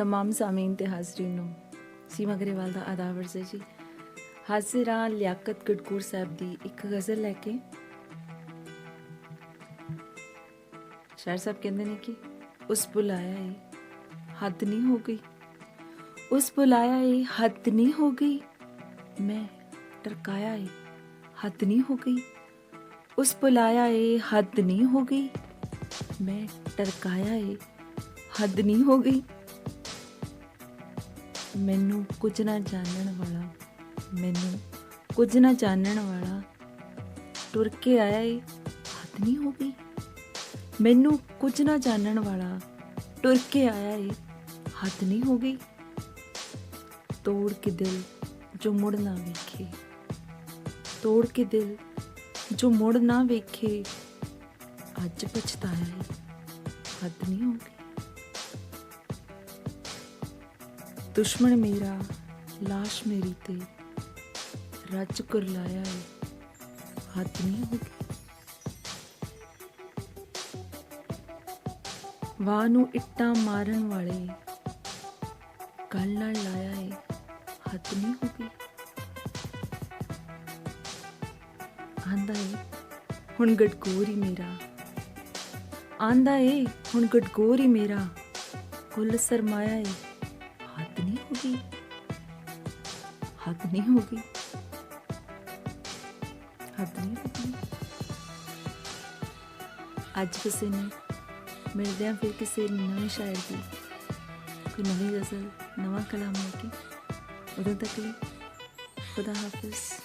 तमाम सामीन ते हाज़रीन नूं सीमा ग्रेवाल दा आदाब अर्ज़ है जी। हाज़िर हां लियाकत गढ़कूर साहब दी एक गज़ल लैके। शायर साहब कहंदे ने कि उस बुलाया ए हद नहीं हो गई, उस बुलाया ए हद नहीं हो गई, मैं टरकाया ए हद नहीं हो गई, उस बुलाया ए हद नहीं हो गई, मैं टरकाया ए हद नहीं हो गई। मैनू कुछ ना जानन वाला, मैनू कुछ ना जानन वाला टुर के आया ए हद नहीं हो गई, मैनू कुछ ना जानन वाला टुर के आया ए हद नहीं हो गई। तोड़ के दिल जो मुड़ ना वेखे, तोड़ के दिल जो मुड़ ना वेखे, अज पछताया ए हद नहीं हो गई। दुश्मन मेरा लाश मेरी ते रज कुरलाया ए हद नहीं हो गई। वाह नू इट्टां मारन वाले गल नाल लाया ए हद नहीं हो गई। आंदा ए हुण गढ़कूर ही मेरा, आंदा ए हुण गढ़कूर ही मेरा, कुल सरमाया ए हद नहीं हो गई, हद नहीं हो गई, हद नहीं हो गई। अज किसी ने मिलते हैं फिर किसी नवे शायर की कोई नवी गज़ल नवा कलाम लेके। उदों तक लिए खुदा हाफिज़।